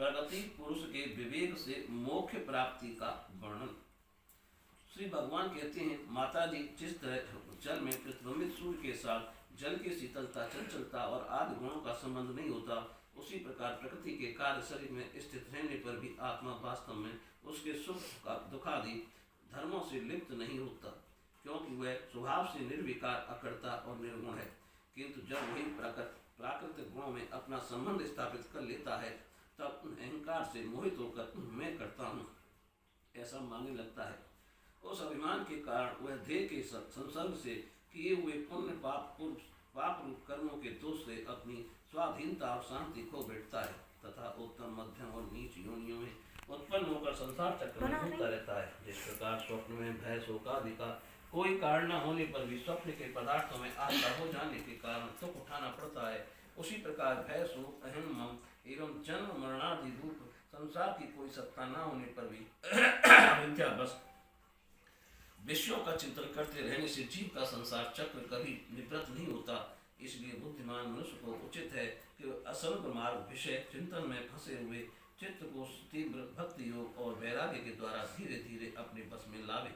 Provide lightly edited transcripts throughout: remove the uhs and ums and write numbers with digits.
प्रगति पुरुष के विवेक से मोक्ष प्राप्ति का वर्णन। श्री भगवान कहते हैं, माता जी, जिस तरह जल में प्रतिबिंबित सूर्य के साथ जल की शीतलता, चंचलता और आदि गुणों का संबंध नहीं होता, उसी प्रकार प्रकृति के कार्य शरीर में स्थित रहने पर भी आत्मा वास्तव में उसके सुख दुखादि धर्मों से लिप्त नहीं होता, क्योंकि वह स्वभाव से निर्विकार, अकर्ता और निर्गुण है। किंतु जब वही प्राकृतिक गुणों में अपना संबंध स्थापित कर लेता है, तब अहंकार से मोहित होकर मैं करता हूँ ऐसा मानने लगता है। उस अभिमान के कारण वह देह के संसर्ग से किए हुए पुण्य पाप रूप कर्मों के दोष से अपनी स्वाधीनता और शांति खो बैठता है तथा उत्तम, मध्यम और नीच योनियों में उत्पन्न होकर संसार चक्र में घूमता रहता है। जिस प्रकार स्वप्न में भय, शोक आदि का कोई कारण न होने पर भी स्वप्न के पदार्थों में आस्था हो जाने के कारण दुख उठाना पड़ता है, उसी प्रकार भय, शोक, अहम, मम एवं जन्म मरणादि रूप संसार की कोई सत्ता न होने पर भी अविद्या बस विषयों का चिंतन करते रहने से जीव का संसार चक्र कभी निवृत्त नहीं होता। इसलिए बुद्धिमान मनुष्य को उचित है कि असंग मार्ग विषय चिंतन में फंसे हुए चित्त को तीव्र भक्ति योग और वैराग्य के द्वारा धीरे धीरे अपने बस में लावे।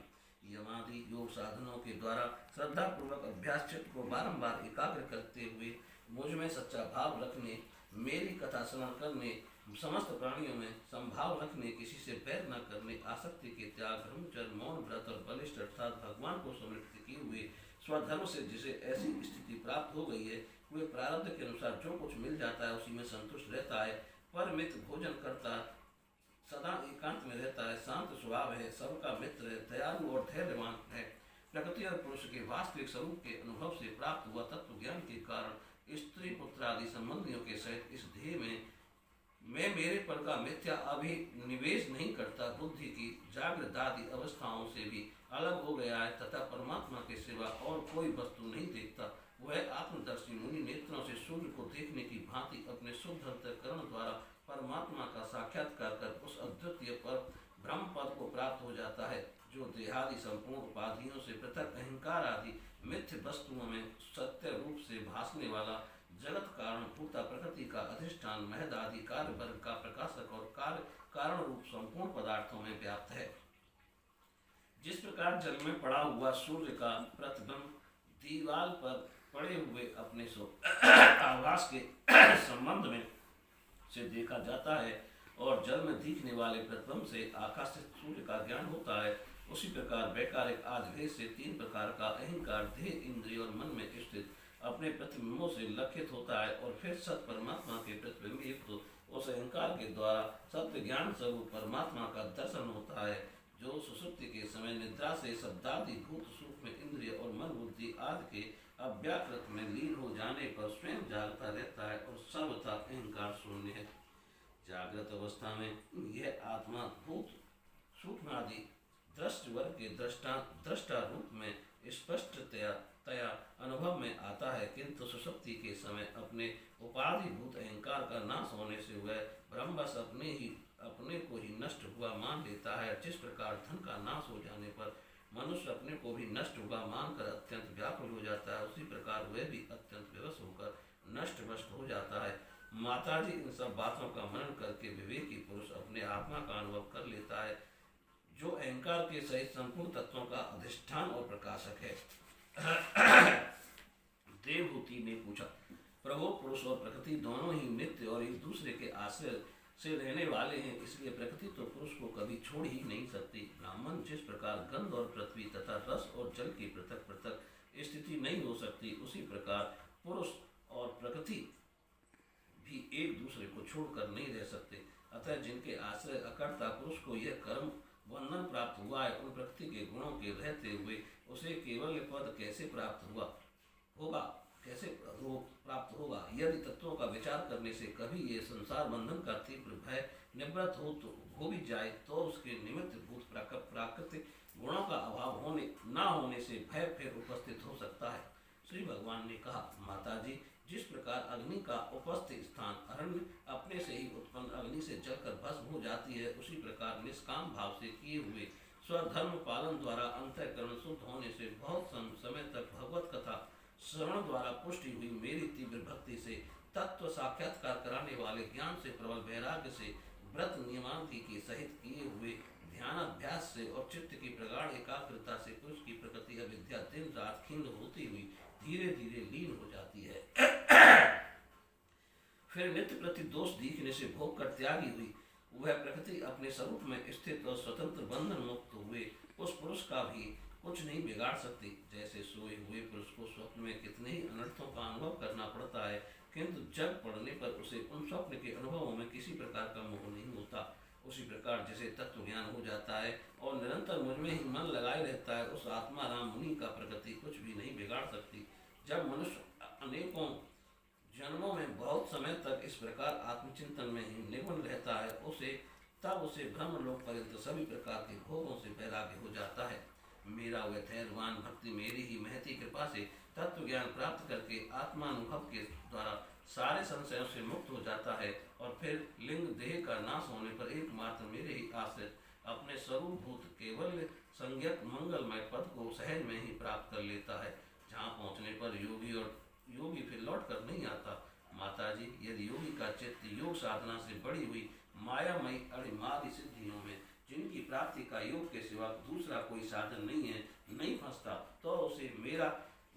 यमादि योग साधनों के द्वारा श्रद्धा पूर्वक अभ्यास चित्त को बारंबार एकाग्र करते हुए मुझ में सच्चा भाव रखने, मेरी कथा श्रवण करने, समस्त प्राणियों में संभाव रखने, किसी से बैर न करने, आसक्ति के त्याग, ब्रह्मचर्य, मौन व्रत और बलिष्ठ अर्थात भगवान को समर्पित किए हुए स्वधर्म से जिसे ऐसी स्थिति प्राप्त हो गई है, वे प्रारब्ध के अनुसार जो कुछ मिल जाता है उसी में संतुष्ट रहता है, परमित भोजन करता, सदा एकांत में रहता है, शांत स्वभाव है, सबका मित्र है, दयालु और धैर्यवान है। प्रकृति और पुरुष के वास्तविक स्वरूप के अनुभव से प्राप्त हुआ तत्व ज्ञान के कारण स्त्री पुत्र आदि संबंधियों के सहित इस ध्येय में मैं मेरे पर का मिथ्या अभिनिवेश नहीं करता, बुद्धि की जागृत आदि अवस्थाओं से भी अलग हो गया है तथा परमात्मा के सिवा और कोई वस्तु नहीं देखता। वह आत्मदर्शी मुनि नेत्रों से सूर्य को देखने की भांति अपने शुद्ध अंतःकरण द्वारा परमात्मा का साक्षात्कार कर उस अद्वितीय पर ब्रह्म पद को प्राप्त हो जाता है, जो देहादि संपूर्ण उपाधियों से पृथक अहंकार आदि मिथ्य वस्तुओं में सत्य रूप से भासने वाला जगत कारण भूता प्रकृति का अधिष्ठान महद आदि कार्य वर्ग का प्रकाशक और कार्य कारण रूप संपूर्ण पदार्थों में व्याप्त है। जिस प्रकार जल में पड़ा हुआ सूर्य का प्रतिबिंब दीवार पर पड़े हुए अपने आभास के संबंध में से देखा जाता है और जल में दिखने वाले प्रतिबिंब से आकाशित सूर्य का ज्ञान होता है, उसी प्रकार वैकारिक आदिभेद से तीन प्रकार का अहंकार देह, इंद्रिय और मन में स्थित अपने प्रतिबिंबों से लक्षित होता है और फिर सत परमात्मा के प्रतिबिंब युक्त उस अहंकार के द्वारा सत्य ज्ञान स्वरूप परमात्मा का दर्शन होता है, जो सुसुप्ति के समय निद्रा से शब्दादि भूत सूक्ष्म इंद्रिय और मन बुद्धि आदि के अव्याकृत में लीन हो जाने पर स्वयं जागता रहता है और सर्वथा अहंकार शून्य है। जागृत अवस्था में यह आत्मा भूत सूक्ष्म आदि दृष्ट वर्ग के दृष्टा रूप में स्पष्टतया अनुभव में आता है, किंतु सुषुप्ति के समय अपने उपाधिभूत अहंकार का नाश होने से वह ब्रह्मवश अपने को ही नष्ट हुआ मान लेता है। जिस प्रकार धन का नाश हो जाने पर मनुष्य अपने को भी नष्ट हुआ मानकर अत्यंत व्याकुल हो जाता है, उसी प्रकार वह भी अत्यंत विवश होकर नष्ट भ्रष्ट हो जाता है। माताजी इन सब बातों का मनन करके विवेकी पुरुष अपने आत्मा का अनुभव कर लेता है, जो अहंकार के सहित संपूर्ण तत्वों का अधिष्ठान और प्रकाशक है। देवहूति ने पूछा, प्रभु, पुरुष और प्रकृति दोनों ही नित्य और एक दूसरे के आश्रय से रहने वाले हैं, इसलिए प्रकृति तो पुरुष को कभी छोड़ ही नहीं सकती। ब्राह्मण, जिस प्रकार गंध और पृथ्वी तथा रस और जल की पृथक पृथक स्थिति नहीं हो सकती, उसी प्रकार पुरुष और प्रकृति भी एक दूसरे को छोड़कर नहीं रह सकते। अतः जिनके आश्रय अकर्ता पुरुष को यह कर्म बंधन प्राप्त हुआ है, उन प्रकृति के गुणों के रहते हुए उसे केवल पद कैसे प्राप्त होगा। यदि तत्वों का विचार करने से कभी ये संसार बंधन का तीव्र भय निवृत्त हो भी जाए, तो उसके निमित्त भूत प्राकृतिक गुणों का अभाव न होने से भय फिर उपस्थित हो सकता है। श्री भगवान ने कहा, माताजी, जिस प्रकार अग्नि का उपस्थित स्थान अरण्य अपने से ही उत्पन्न अग्नि से जलकर भस्म हो जाती है, उसी प्रकार निष्काम भाव से किए हुए स्वधर्म पालन द्वारा अंतःकरण शुद्ध होने से बहुत समय तक भगवत कथा श्रवण द्वारा पुष्टि हुई मेरी तीव्र भक्ति से तत्व साक्षात्कार कराने वाले ज्ञान से प्रबल वैराग्य से व्रत नियमांति के सहित किए हुए ध्यानाभ्यास से और चित्त की प्रगाढ़ एकाग्रता से पुरुष की प्रकृति अविद्या दिन रात खिन्न होती हुई धीरे धीरे लीन हो जाती है। फिर नित्य प्रति दोष दिखने से भोग कर त्यागी हुई वह प्रकृति अपने स्वरूप में स्थित और स्वतंत्र बंधन मुक्त हुए उस पुरुष का भी कुछ नहीं बिगाड़ सकती। जैसे सोए हुए पुरुष को स्वप्न में कितने ही अनर्थों का अनुभव करना पड़ता है, किंतु जग पड़ने पर उसे उन स्वप्न के अनुभवों में किसी प्रकार का मोह नहीं होता, उसी प्रकार जिसे तत्व ज्ञान हो जाता है और निरंतर मुझमें ही मन लगाए रहता है, उस आत्मा राम मुनि का प्रकृति कुछ भी नहीं बिगाड़ सकती। जब मनुष्य अनेकों जन्मों में बहुत समय तक इस प्रकार आत्मचिंतन में ही निपुण रहता है, तब उसे ब्रह्मलोक पर्यंत सभी प्रकार के भोगों से वैराग्य हो जाता है। मेरा वह धैर्यवान भक्ति मेरी ही महती कृपा से तत्व ज्ञान प्राप्त करके आत्मानुभव के द्वारा सारे संशयों से मुक्त हो जाता है और फिर लिंग देह का नाश होने पर एकमात्र मेरे ही आश्रित अपने स्वरूप भूत केवल संज्ञक मंगलमय पद को सहज में ही प्राप्त कर लेता है, जहाँ पहुँचने पर योगी फिर लौट कर नहीं आता। माता जी, यदि योगी का चित्त योग साधना से बड़ी हुई मायामयी अणिमादि सिद्धियों में जिनकी प्राप्ति का योग के सिवा दूसरा कोई साधन नहीं फंसता, तो उसे मेरा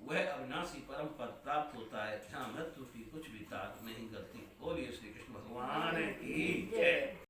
वह अविनाशी परम पद प्राप्त होता है, जहाँ मृत्यु की कुछ भी ताक नहीं करती। बोलिए श्री कृष्ण भगवान की जय।